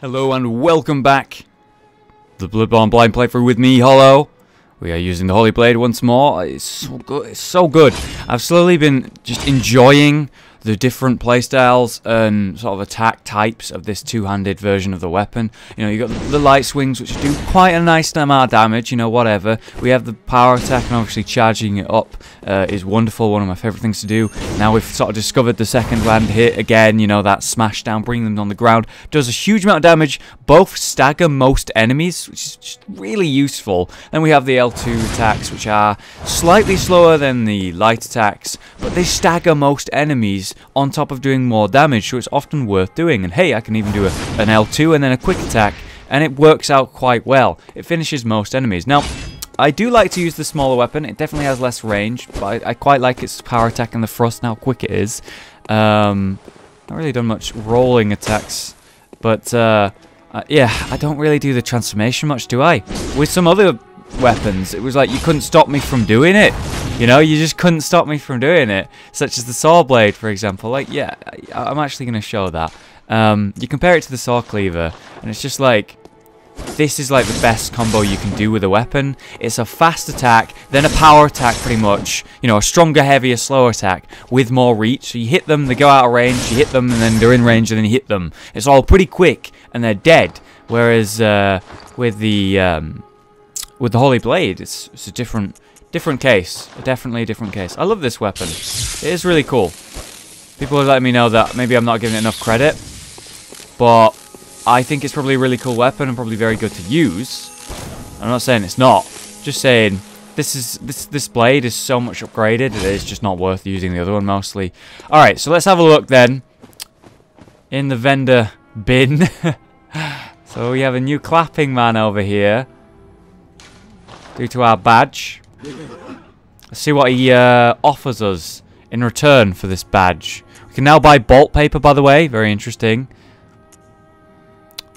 Hello and welcome back to the Bloodborne Blind Playthrough with me, Hollow. We are using the Holy Blade once more. It's so good. It's so good. I've slowly been just enjoying the different playstyles and sort of attack types of this two-handed version of the weapon. You know, you got the light swings, which do quite a nice amount of damage, you know, whatever. We have the power attack, and obviously charging it up is wonderful, one of my favourite things to do. Now we've sort of discovered the second-hand hit again, you know, that smash down, bringing them on the ground. Does a huge amount of damage, both stagger most enemies, which is just really useful. Then we have the L2 attacks, which are slightly slower than the light attacks, but they stagger most enemies on top of doing more damage, so it's often worth doing. And hey, I can even do an L2 and then a quick attack, and it works out quite well. It finishes most enemies. Now, I do like to use the smaller weapon. It definitely has less range, but I quite like its power attack and the thrust and how quick it is. Not really done much rolling attacks, but yeah, I don't really do the transformation much, do I? With some other weapons, it was like you couldn't stop me from doing it. You know, you just couldn't stop me from doing it. Such as the saw blade, for example. Like, yeah, I'm actually going to show that. You compare it to the saw cleaver, and it's just like, this is like the best combo you can do with a weapon. It's a fast attack, then a power attack pretty much. You know, a stronger, heavier, slower attack with more reach. So you hit them, they go out of range, you hit them, and then they're in range, and then you hit them. It's all pretty quick, and they're dead. Whereas with the Holy Blade, it's a different case. Definitely a different case. I love this weapon. It is really cool. People are letting me know that maybe I'm not giving it enough credit, but I think it's probably a really cool weapon and probably very good to use. I'm not saying it's not. Just saying this blade is so much upgraded, it is just not worth using the other one mostly. Alright, so let's have a look then in the vendor bin. So we have a new clapping man over here due to our badge. Let's see what he offers us in return for this badge. We can now buy bolt paper, by the way. Very interesting.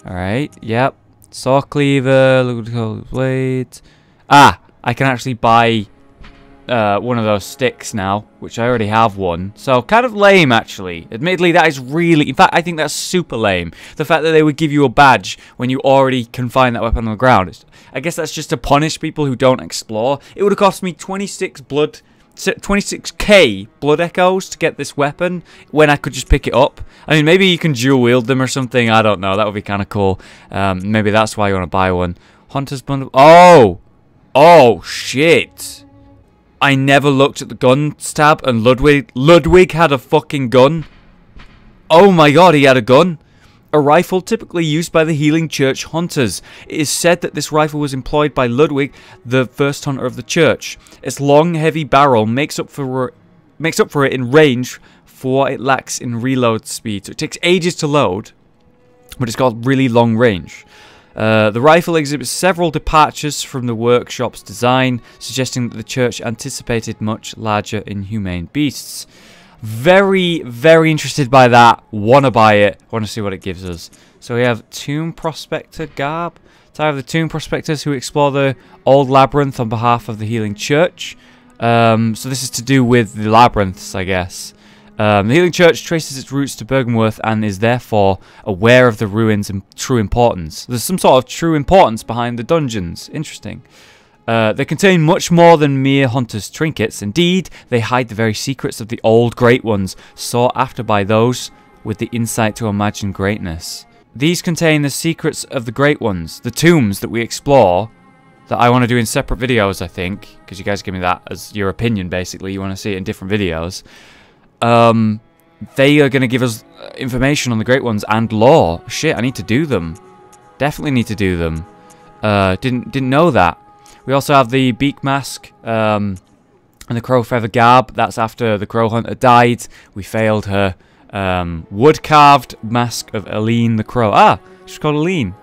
Alright, yep. Saw cleaver, look at the blades. Ah, I can actually buy one of those sticks now, which I already have one. So, kind of lame, actually. Admittedly, that is really... In fact, I think that's super lame. The fact that they would give you a badge when you already can find that weapon on the ground. I guess that's just to punish people who don't explore. It would have cost me 26k blood echoes to get this weapon when I could just pick it up. I mean, maybe you can dual wield them or something. I don't know. That would be kind of cool. Maybe that's why you want to buy one. Hunter's bundle. Oh! Oh, shit. I never looked at the guns tab, and Ludwig had a fucking gun. Oh my god, he had a gun. A rifle typically used by the Healing Church hunters. It is said that this rifle was employed by Ludwig, the first hunter of the church. Its long, heavy barrel makes up for it in range for what it lacks in reload speed. So it takes ages to load, but it's got really long range. The rifle exhibits several departures from the workshop's design, suggesting that the church anticipated much larger, inhumane beasts. Very, very interested by that. Want to buy it. Want to see what it gives us. So we have Tomb Prospector garb. So I have the Tomb Prospectors who explore the old labyrinth on behalf of the Healing Church. So this is to do with the labyrinths, I guess. The Healing Church traces its roots to Bergenworth and is therefore aware of the ruins' true importance. There's some sort of true importance behind the dungeons. Interesting. They contain much more than mere hunters' trinkets. Indeed, they hide the very secrets of the old Great Ones, sought after by those with the insight to imagine greatness. These contain the secrets of the Great Ones, the tombs that we explore, that I want to do in separate videos, I think, because you guys give me that as your opinion, basically. You want to see it in different videos. They are going to give us information on the Great Ones and lore. Shit, I need to do them. Definitely need to do them. Didn't know that. We also have the Beak Mask and the Crow Feather Garb. That's after the Crow Hunter died. We failed her. Wood-carved Mask of Eileen the Crow. Ah, she's called Eileen.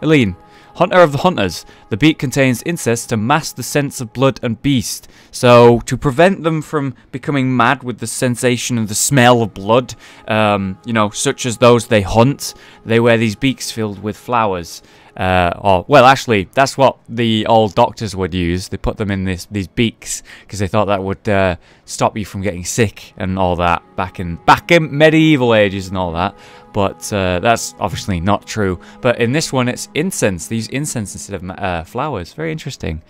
Eileen. Hunter of the Hunters. The beak contains incest to mask the sense of blood and beast. So, to prevent them from becoming mad with the sensation of the smell of blood, you know, such as those they hunt, they wear these beaks filled with flowers. Or, well, actually, that's what the old doctors would use. They put them in these beaks because they thought that would stop you from getting sick and all that back in medieval ages and all that. But that's obviously not true. But in this one, it's incense. They use incense instead of flowers. Very interesting.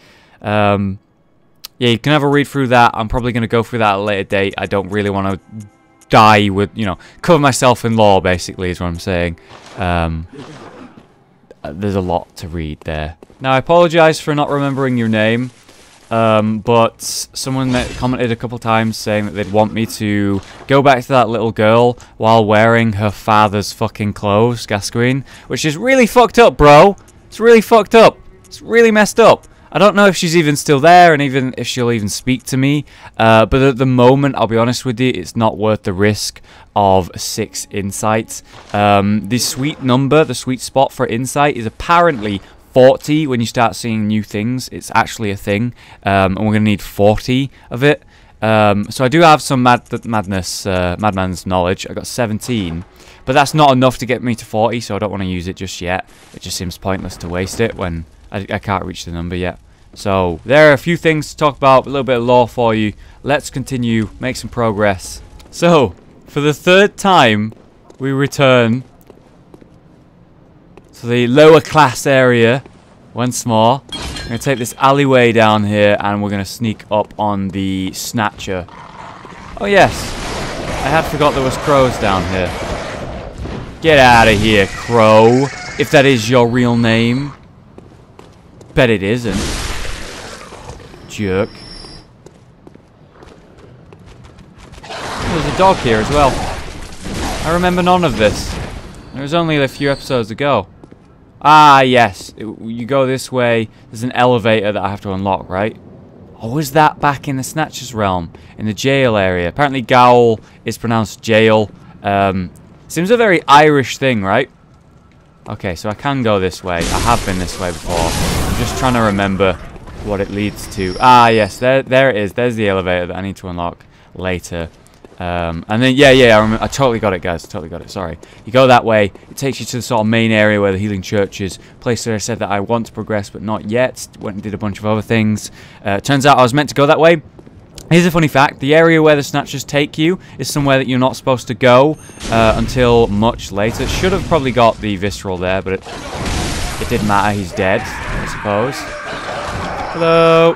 Yeah, you can have a read through that. I'm probably going to go through that at a later date. I don't really want to die with, you know, cover myself in lore, basically, is what I'm saying. There's a lot to read there. Now, I apologize for not remembering your name, but someone commented a couple times saying that they'd want me to go back to that little girl while wearing her father's fucking clothes, Gascoigne, which is really fucked up, bro. It's really fucked up. It's really messed up. I don't know if she's even still there and even if she'll even speak to me, but at the moment, I'll be honest with you, it's not worth the risk of 6 insights. The sweet number, the sweet spot for insight is apparently 40 when you start seeing new things. It's actually a thing, and we're going to need 40 of it. So I do have some madman's knowledge. I got 17, but that's not enough to get me to 40, so I don't want to use it just yet. It just seems pointless to waste it when I can't reach the number yet. So there are a few things to talk about, a little bit of lore for you. Let's continue, make some progress. So, for the 3rd time, we return to the lower class area once more. I'm going to take this alleyway down here and we're going to sneak up on the Snatcher. Oh yes, I had forgot there was crows down here. Get out of here, crow, if that is your real name. Bet it isn't. Jerk. Oh, there's a dog here as well. I remember none of this. There was only a few episodes ago. Ah, yes. You go this way. There's an elevator that I have to unlock, right? Oh, was that back in the Snatcher's realm? In the jail area. Apparently Gowl is pronounced jail. Seems a very Irish thing, right? Okay, so I can go this way. I have been this way before. I'm just trying to remember what it leads to. Ah, yes, there it is. There's the elevator that I need to unlock later. And then, yeah, I totally got it, guys. Totally got it. Sorry. You go that way. It takes you to the sort of main area where the healing church is. Place where I said that I want to progress, but not yet. Went and did a bunch of other things. Turns out I was meant to go that way. Here's a funny fact. The area where the Snatchers take you is somewhere that you're not supposed to go until much later. It should have probably got the visceral there, but it didn't matter. He's dead, I suppose. Hello.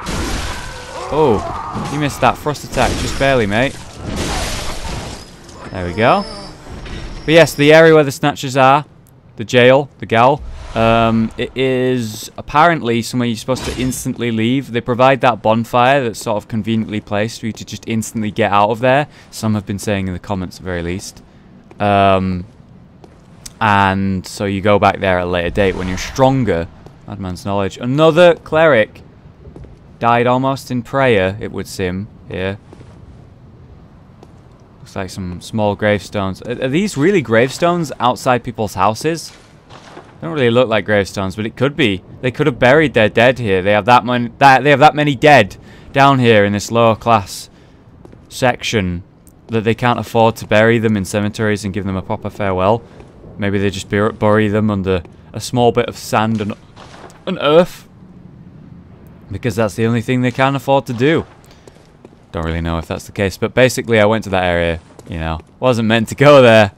Oh, you missed that thrust attack just barely, mate. There we go. But yes, the area where the Snatchers are, the jail, the Gowl, it is apparently somewhere you're supposed to instantly leave. They provide that bonfire that's sort of conveniently placed for you to just instantly get out of there. Some have been saying in the comments at the very least. And so you go back there at a later date when you're stronger. Madman's knowledge. Another cleric died almost in prayer, it would seem, here. Looks like some small gravestones. Are these really gravestones outside people's houses? Don't really look like gravestones, but it could be. They could have buried their dead here. They have that many dead down here in this lower class section that they can't afford to bury them in cemeteries and give them a proper farewell. Maybe they just bury them under a small bit of sand and earth, because that's the only thing they can afford to do. Don't really know if that's the case, but basically I went to that area, you know, wasn't meant to go there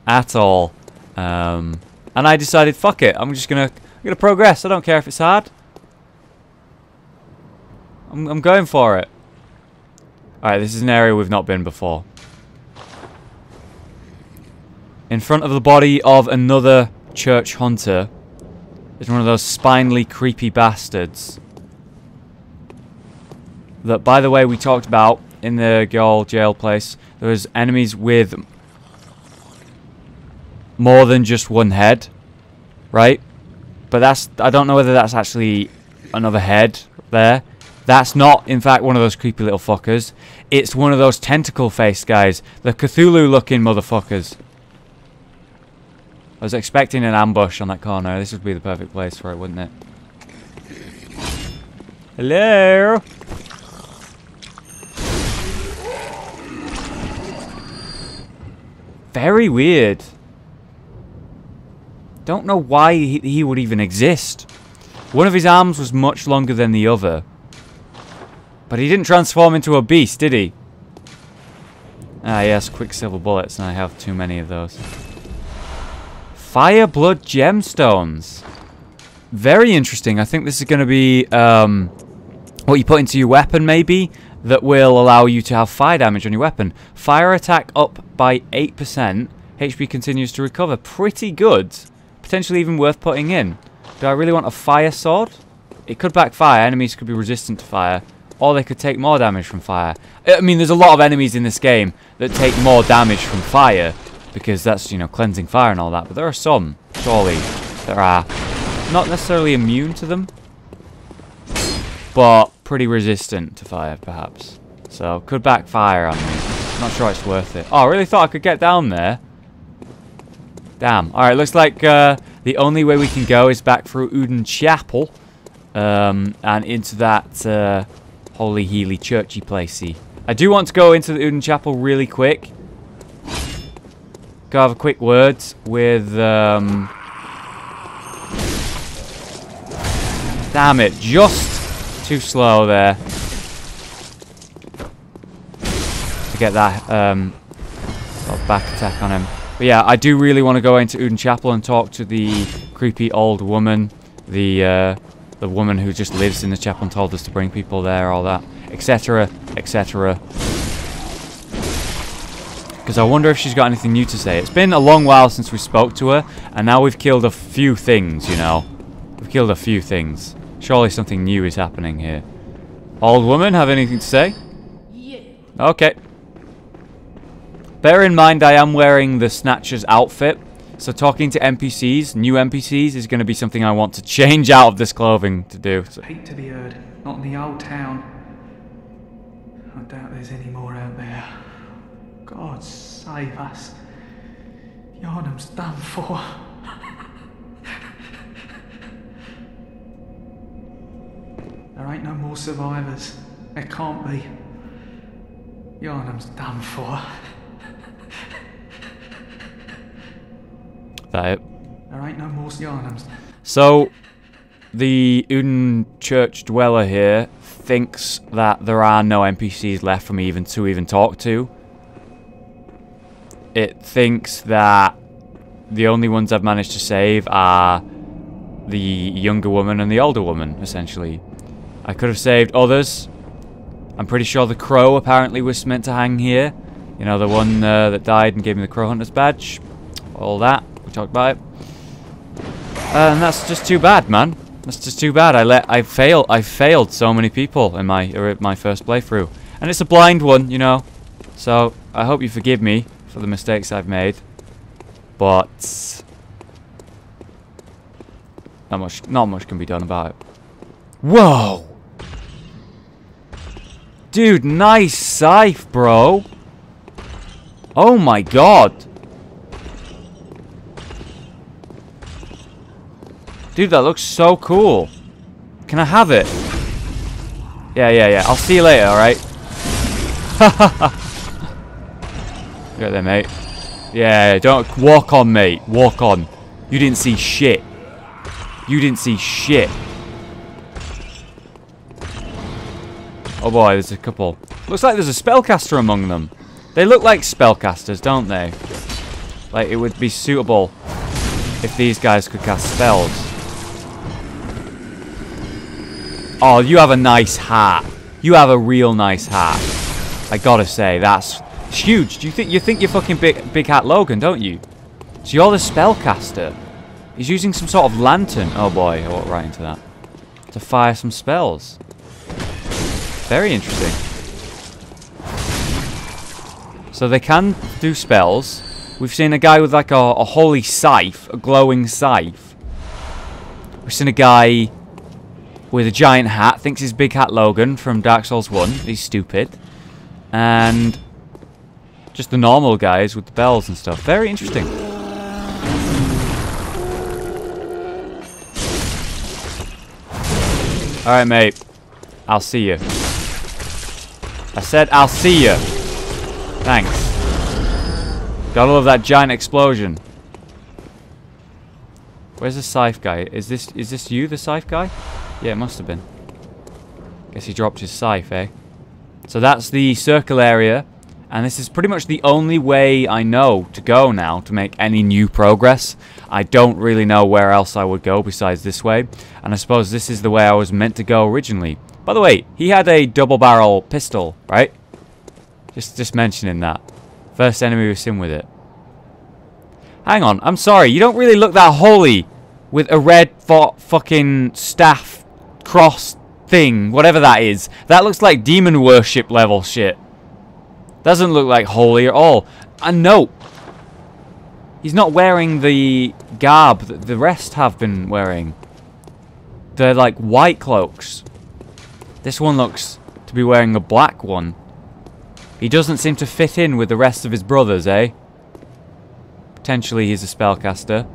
at all. And I decided, fuck it, I'm gonna progress. I don't care if it's hard. I'm going for it. Alright, this is an area we've not been before. In front of the body of another church hunter is one of those spinely, creepy bastards that, by the way, we talked about in the Gowl jail place. There was enemies with more than just one head, right? But I don't know whether that's actually another head there. That's not, in fact, one of those creepy little fuckers. It's one of those tentacle-faced guys. The Cthulhu-looking motherfuckers. I was expecting an ambush on that corner. This would be the perfect place for it, wouldn't it? Hello? Very weird. Don't know why he would even exist. One of his arms was much longer than the other. But he didn't transform into a beast, did he? Ah, yes, quicksilver bullets, and I have too many of those. Fire blood gemstones. Very interesting. I think this is going to be what you put into your weapon, maybe, that will allow you to have fire damage on your weapon. Fire attack up by 8%. HP continues to recover. Pretty good. Potentially even worth putting in. Do I really want a fire sword? It could backfire. Enemies could be resistant to fire. Or they could take more damage from fire. I mean, there's a lot of enemies in this game that take more damage from fire. Because that's, you know, cleansing fire and all that. But there are some, surely, that are not necessarily immune to them. But pretty resistant to fire, perhaps. So, could backfire on me. Not sure it's worth it. Oh, I really thought I could get down there. Damn. Alright, looks like the only way we can go is back through Uden Chapel. And into that holy, healy, churchy placey. I do want to go into the Uden Chapel really quick. Go have a quick word with... Damn it, just too slow there. To get that sort of back attack on him. But yeah, I do really want to go into Uden Chapel and talk to the creepy old woman. The woman who just lives in the chapel and told us to bring people there, all that, etc., etc. Because I wonder if she's got anything new to say. It's been a long while since we spoke to her, and now we've killed a few things, you know. We've killed a few things. Surely something new is happening here. Old woman, have anything to say? Yeah. Okay. Bear in mind I am wearing the Snatcher's outfit, so talking to NPCs, new NPCs, is going to be something I want to change out of this clothing to do. So. Hate to be heard, not in the old town. I doubt there's any more out there. God save us. Yarnum's done for. There ain't no more survivors. There can't be. Yarnum's done for. That it? There ain't no more Yarnums. So, the Uden Church dweller here thinks that there are no NPCs left for me to even talk to. It thinks that the only ones I've managed to save are the younger woman and the older woman, essentially. I could have saved others. I'm pretty sure the crow apparently was meant to hang here. You know, the one that died and gave me the crow hunter's badge. All that. We talked about it. And that's just too bad, man. That's just too bad. I failed so many people in my first playthrough. And it's a blind one, you know. So, I hope you forgive me for the mistakes I've made. But not much can be done about it. Whoa! Dude, nice scythe, bro. Oh my god. Dude, that looks so cool. Can I have it? Yeah. I'll see you later, alright? Get there, mate. Yeah, don't walk on, mate. Walk on. You didn't see shit. You didn't see shit. Oh boy, there's a couple. Looks like there's a spellcaster among them. They look like spellcasters, don't they? Like, it would be suitable if these guys could cast spells. Oh, you have a nice hat. You have a real nice hat. I gotta say, that's huge. Do you think you're fucking big hat Logan, don't you? So you're the spellcaster. He's using some sort of lantern. Oh boy, I walked right into that. To fire some spells. Very interesting. So they can do spells. We've seen a guy with like a holy scythe, a glowing scythe. We've seen a guy with a giant hat, thinks he's Big Hat Logan from Dark Souls 1. He's stupid. And just the normal guys with the bells and stuff. Very interesting. Alright, mate. I'll see you. I said I'll see you. Thanks. Gotta love that giant explosion. Where's the scythe guy? Is this you, the scythe guy? Yeah, it must have been. Guess he dropped his scythe, eh? So that's the circle area. And this is pretty much the only way I know to go now to make any new progress. I don't really know where else I would go besides this way. And I suppose this is the way I was meant to go originally. By the way, he had a double barrel pistol, right? Just mentioning that. First enemy we've seen with it. Hang on, I'm sorry. You don't really look that holy with a red fucking staff cross thing, whatever that is. That looks like demon worship level shit. Doesn't look like holy at all. And no, he's not wearing the garb that the rest have been wearing. They're like white cloaks. This one looks to be wearing a black one. He doesn't seem to fit in with the rest of his brothers, eh? Potentially he's a spellcaster.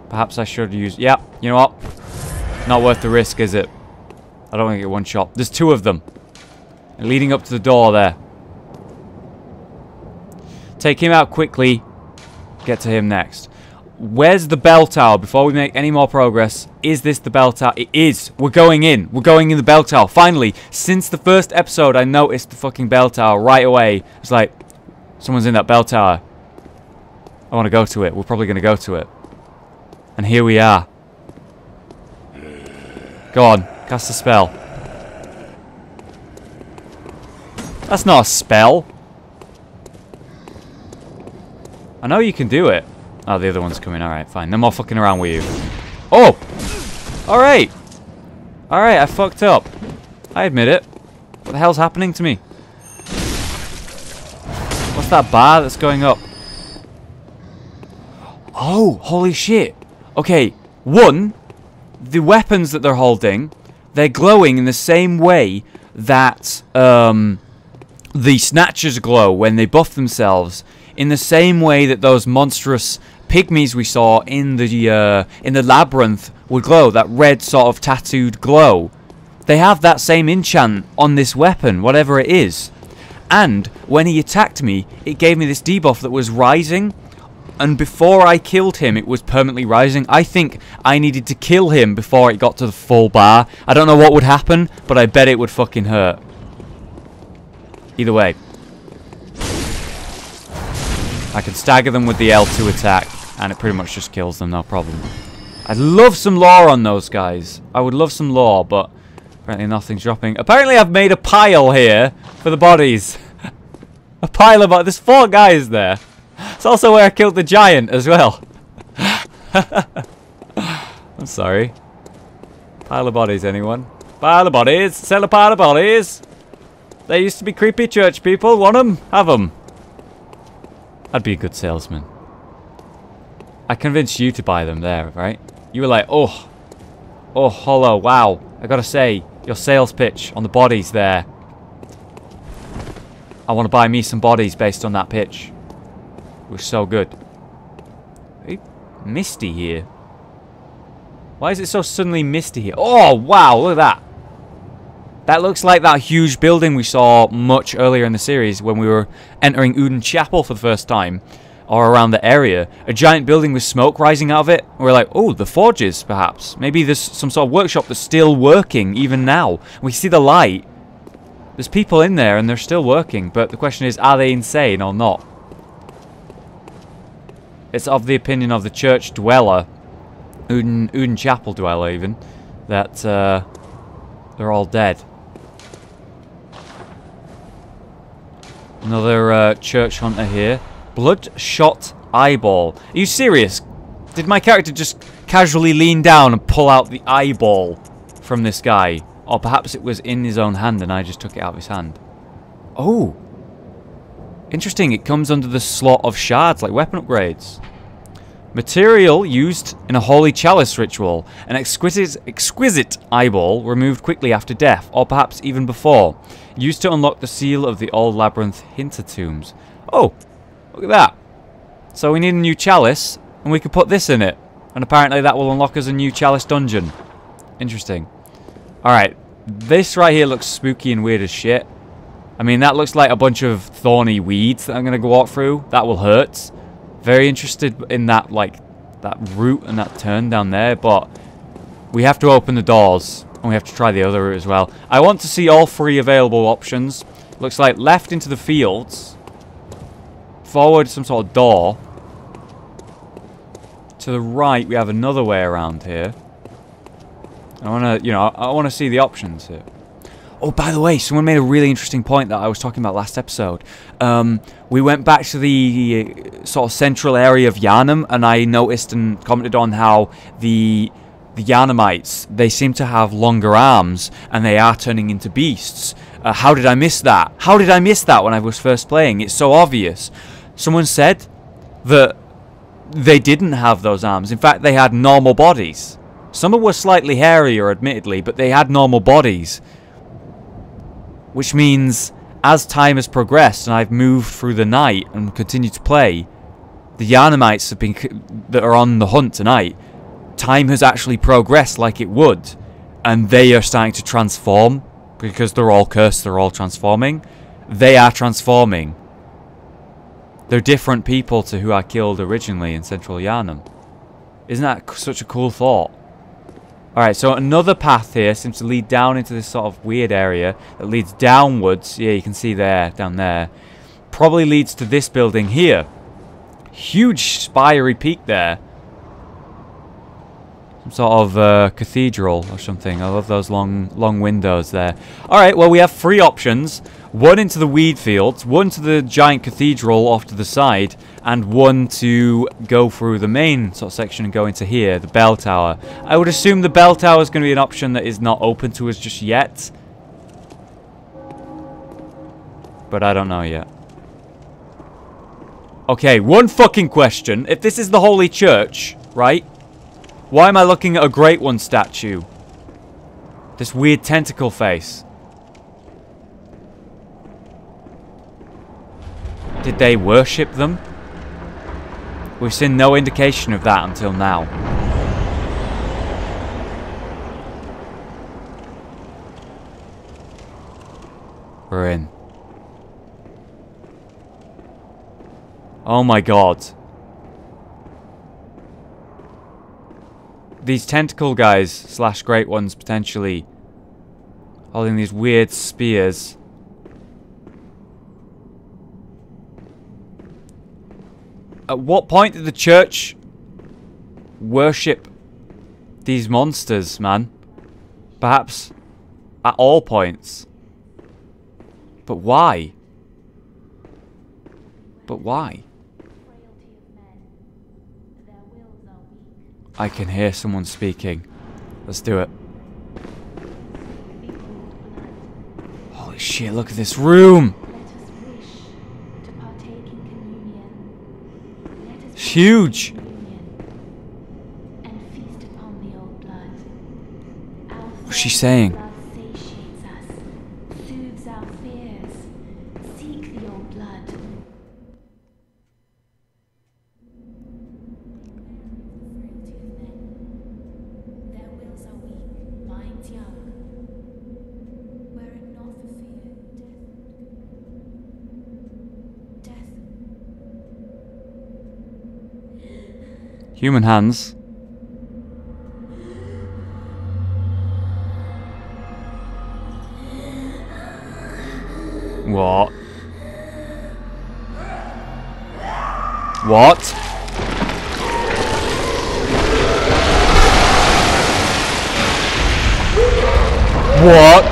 Perhaps I should use... Yeah, you know what? Not worth the risk, is it? I don't want to get one shot. There's two of them. Leading up to the door there. Take him out quickly. Get to him next. Where's the bell tower before we make any more progress? Is this the bell tower? It is. We're going in. We're going in the bell tower. Finally, since the first episode, I noticed the fucking bell tower right away. It's like, someone's in that bell tower. I want to go to it. We're probably going to go to it. And here we are. Go on. Cast a spell. That's not a spell. I know you can do it. Oh, the other one's coming. Alright, fine. No more fucking around with you. Oh! Alright! Alright, I fucked up. I admit it. What the hell's happening to me? What's that bar that's going up? Oh, holy shit. Okay, one, the weapons that they're holding, they're glowing in the same way that the Snatchers glow when they buff themselves. In the same way that those monstrous pygmies we saw in the labyrinth would glow, that red sort of tattooed glow. They have that same enchant on this weapon, whatever it is. And when he attacked me, it gave me this debuff that was rising. And before I killed him, it was permanently rising. I think I needed to kill him before it got to the full bar. I don't know what would happen, but I bet it would fucking hurt. Either way. I can stagger them with the L2 attack, and it pretty much just kills them, no problem. I'd love some lore on those guys. I would love some lore, but apparently nothing's dropping. Apparently I've made a pile here for the bodies. A pile of... There's 4 guys there. It's also where I killed the giant as well. I'm sorry. Pile of bodies, anyone? Pile of bodies. Sell a pile of bodies. They used to be creepy church people. Want them? Have them. I'd be a good salesman. I convinced you to buy them there, right? You were like, oh, Hollow, wow. I gotta say, your sales pitch on the bodies there. I want to buy me some bodies based on that pitch. It was so good. Very misty here. Why is it so suddenly misty here? Oh, wow, look at that. That looks like that huge building we saw much earlier in the series when we were entering Uden Chapel for the first time. Or around the area. A giant building with smoke rising out of it. And we're like, oh, the forges, perhaps. Maybe there's some sort of workshop that's still working, even now. We see the light. There's people in there and they're still working. But the question is, are they insane or not? It's of the opinion of the church dweller. Uden Chapel dweller, even. That they're all dead. Another church hunter here. Bloodshot eyeball. Are you serious? Did my character just casually lean down and pull out the eyeball from this guy? Or perhaps it was in his own hand and I just took it out of his hand. Oh. Interesting. It comes under the slot of shards, like weapon upgrades. Material used in a holy chalice ritual. An exquisite eyeball removed quickly after death, or perhaps even before. Used to unlock the seal of the old labyrinth hintertombs. Oh, look at that. So we need a new chalice, and we can put this in it. And apparently that will unlock us a new chalice dungeon. Interesting. Alright, this right here looks spooky and weird as shit. I mean, that looks like a bunch of thorny weeds that I'm going to go walk through. That will hurt. Very interested in that, like, that route and that turn down there, but we have to open the doors, and we have to try the other route as well. I want to see all 3 available options. Looks like left into the fields, forward some sort of door. To the right, we have another way around here. I want to, you know, I want to see the options here. Oh, by the way, someone made a really interesting point that I was talking about last episode. We went back to the sort of central area of Yharnam, and I noticed and commented on how the Yharnamites, they seem to have longer arms, and they are turning into beasts. How did I miss that? How did I miss that when I was first playing? It's so obvious. Someone said that they didn't have those arms. In fact, they had normal bodies. Some were slightly hairier, admittedly, but they had normal bodies. Which means, as time has progressed and I've moved through the night and continued to play, the Yharnamites have been that are on the hunt tonight, time has actually progressed like it would, and they are starting to transform because they're all cursed. They're all transforming. They are transforming. They're different people to who I killed originally in Central Yharnam. Isn't that such a cool thought? Alright, so another path here seems to lead down into this sort of weird area that leads downwards. Yeah, you can see there, down there. Probably leads to this building here. Huge spiry peak there. Some sort of cathedral or something. I love those long windows there. Alright, well we have 3 options. 1 into the weed fields, 1 to the giant cathedral off to the side, and 1 to go through the main sort of section and go into here, the bell tower. I would assume the bell tower is going to be an option that is not open to us just yet. But I don't know yet. Okay, one fucking question. If this is the Holy Church, right? Why am I looking at a Great One statue? This weird tentacle face. Did they worship them? We've seen no indication of that until now. We're in. Oh my god. These tentacle guys slash Great Ones potentially holding these weird spears. At what point did the church worship these monsters, man? Perhaps at all points. But why? But why? I can hear someone speaking. Let's do it. Holy shit, look at this room! It's huge! What's she saying? Human hands. What? What? What?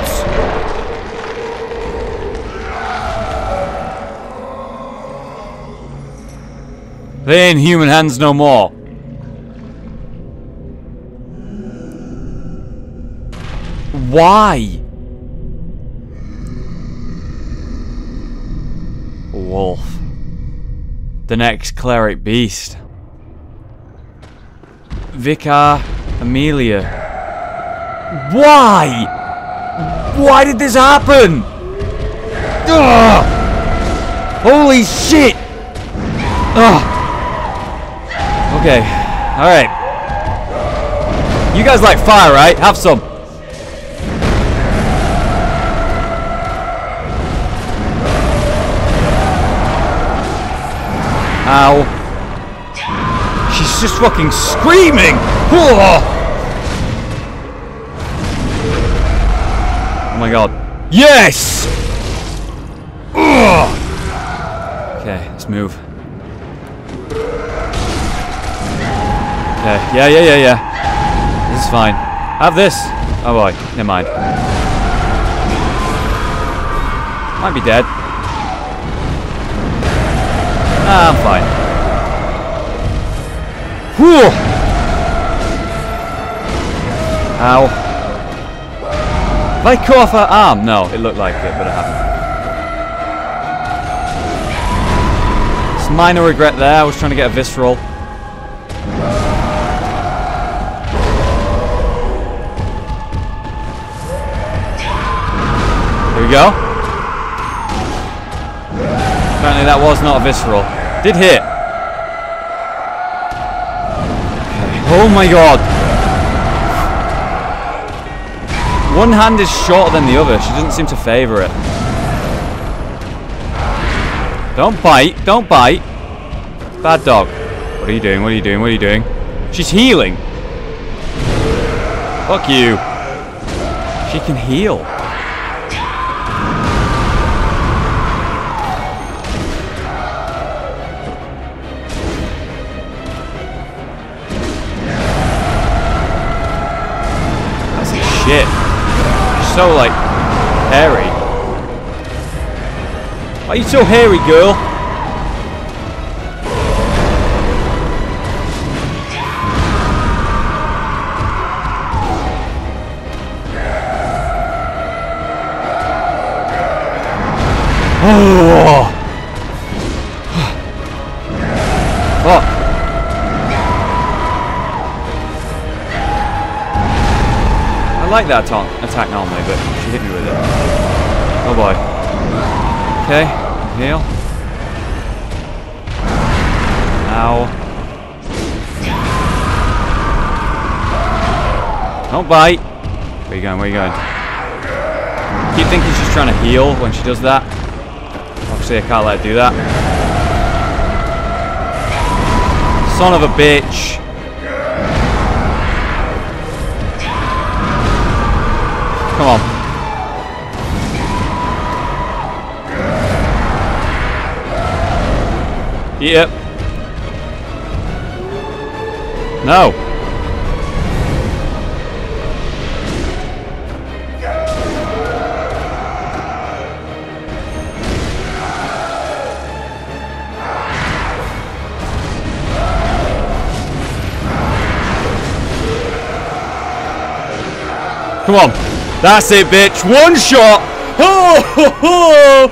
They ain't human hands no more. Why? Wolf. The next cleric beast. Vicar, Amelia. Why? Why did this happen? Ugh! Holy shit! Ugh! Okay, alright. You guys like fire, right? Have some. Ow. She's just fucking screaming! Oh my god. Yes! Ugh. Okay, let's move. Okay, yeah. This is fine. Have this! Oh boy, never mind. Might be dead. Ah, I'm fine. Whew! Ow. Have I cut off her arm? No, it looked like it, but I haven't. It's minor regret there. I was trying to get a visceral. Here we go. Apparently that was not a visceral. Did hit. Oh my god. One hand is shorter than the other. She doesn't seem to favour it. Don't bite. Don't bite. Bad dog. What are you doing? What are you doing? What are you doing? She's healing. Fuck you. She can heal. Shit. You're so, like, hairy. Why are you so hairy, girl? Oh! Fuck. I like that attack normally, but she hit me with it. Oh boy. Okay, heal. Ow. Don't bite. Where are you going? Where are you going? Keep thinking she's trying to heal when she does that. Obviously I can't let her do that. Son of a bitch. Come on. Yep. No. Come on. That's it, bitch. One shot. Oh, ho, ho.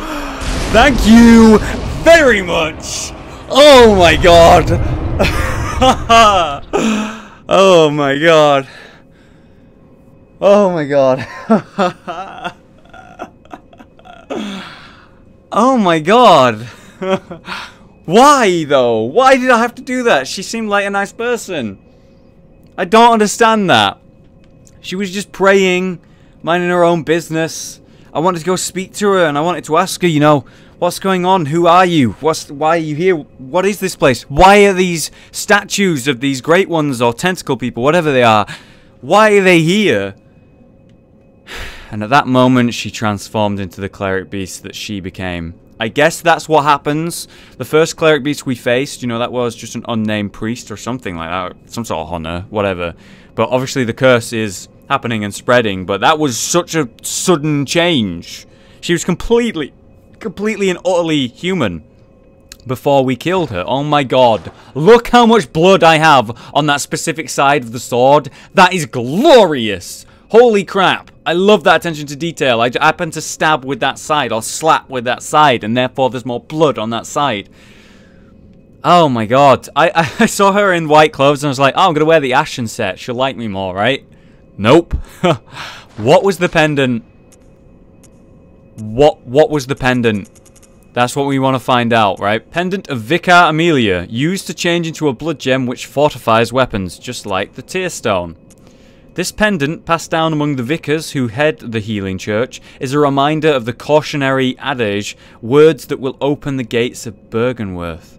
Thank you very much. Oh my god. Oh my god. Oh my god. Oh my god. Why though? Why did I have to do that? She seemed like a nice person. I don't understand that. She was just praying, minding her own business. I wanted to go speak to her and I wanted to ask her, you know, what's going on? Who are you? Why are you here? What is this place? Why are these statues of these great ones or tentacle people, whatever they are, why are they here? And at that moment, she transformed into the cleric beast that she became. I guess that's what happens. The first cleric beast we faced, you know, that was just an unnamed priest or something like that. Some sort of hunter, whatever. But obviously the curse is happening and spreading, but that was such a sudden change. She was completely and utterly human before we killed her. Oh my god. Look how much blood I have on that specific side of the sword. That is glorious. Holy crap. I love that attention to detail. I happen to stab with that side or slap with that side, and therefore there's more blood on that side. Oh my god. I saw her in white clothes and I was like, oh, I'm gonna wear the Ashen set. She'll like me more, right? Nope. What was the pendant? What was the pendant? That's what we want to find out, right? Pendant of Vicar Amelia, used to change into a blood gem which fortifies weapons, just like the Tear Stone. This pendant, passed down among the vicars who head the healing church, is a reminder of the cautionary adage, words that will open the gates of Bergenworth.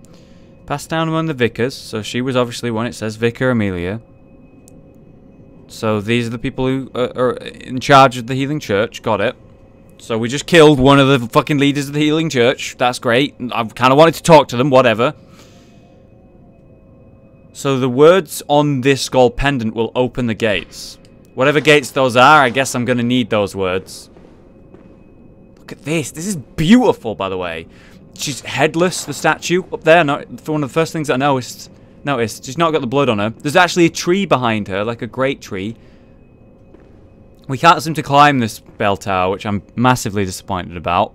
Passed down among the vicars. So she was obviously one. It says Vicar Amelia. So these are the people who are in charge of the healing church. Got it. So we just killed one of the fucking leaders of the healing church. That's great. I kind of wanted to talk to them. Whatever. So the words on this skull pendant will open the gates. Whatever gates those are, I guess I'm going to need those words. Look at this. This is beautiful, by the way. She's headless, the statue up there. For one of the first things I noticed. She's not got the blood on her. There's actually a tree behind her, like a great tree. We can't seem to climb this bell tower, which I'm massively disappointed about.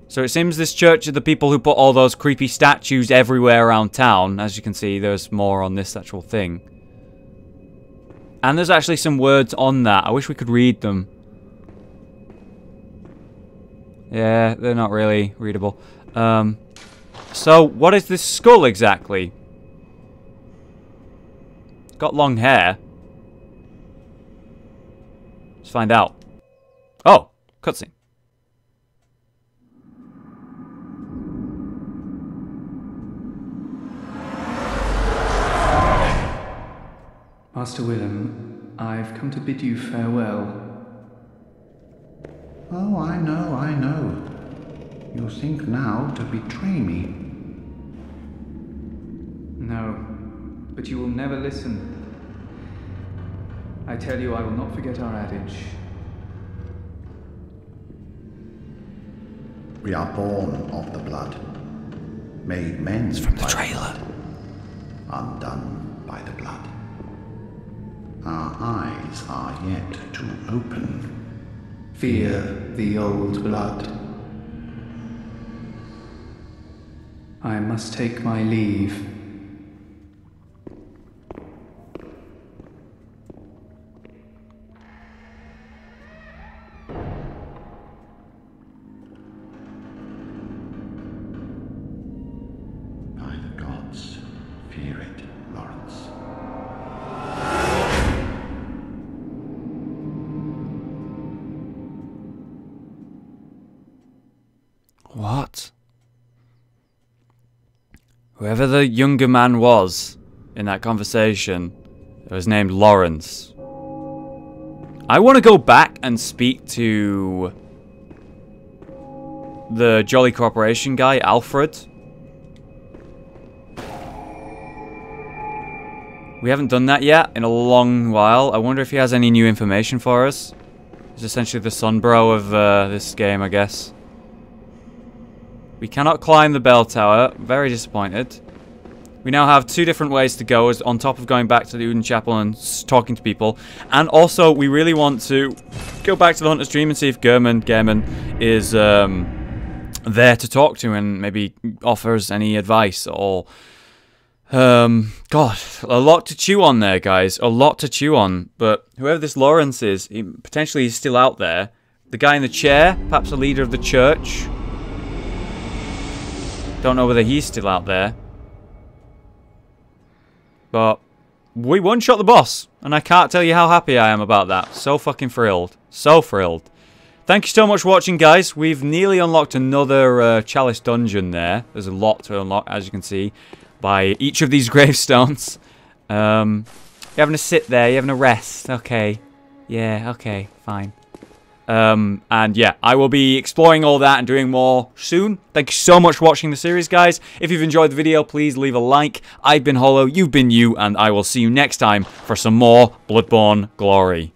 So it seems this church are the people who put all those creepy statues everywhere around town. As you can see, there's more on this actual thing. And there's actually some words on that. I wish we could read them. Yeah, they're not really readable. So, what is this skull exactly? It's got long hair. Let's find out. Oh, cutscene. Master Willem, I've come to bid you farewell. Oh, I know, I know. You think now to betray me. No, but you will never listen. I tell you, I will not forget our adage. We are born of the blood, made men From the by trailer. blood, undone by the blood. Our eyes are yet to open. Fear the old blood. I must take my leave. By the gods, fear it, Lawrence. What? Whoever the younger man was in that conversation, it was named Lawrence. I want to go back and speak to the Jolly Corporation guy, Alfred. We haven't done that yet in a long while. I wonder if he has any new information for us. He's essentially the Sunbro of this game, I guess. We cannot climb the bell tower. Very disappointed. We now have two different ways to go, as on top of going back to the Uden Chapel and talking to people. And also, we really want to go back to the Hunter's Dream and see if Gehrman is there to talk to and maybe offers any advice or... God, a lot to chew on there, guys. A lot to chew on. But whoever this Lawrence is, potentially he's still out there. The guy in the chair, perhaps a leader of the church. Don't know whether he's still out there. But we one-shot the boss. And I can't tell you how happy I am about that. So fucking thrilled. So thrilled. Thank you so much for watching, guys. We've nearly unlocked another Chalice dungeon there. There's a lot to unlock, as you can see, by each of these gravestones. You're having a sit there. You're having a rest. Okay. Yeah, okay. Fine. And yeah, I will be exploring all that and doing more soon. Thank you so much for watching the series, guys. If you've enjoyed the video, please leave a like. I've been Hollow, you've been you, and I will see you next time for some more Bloodborne glory.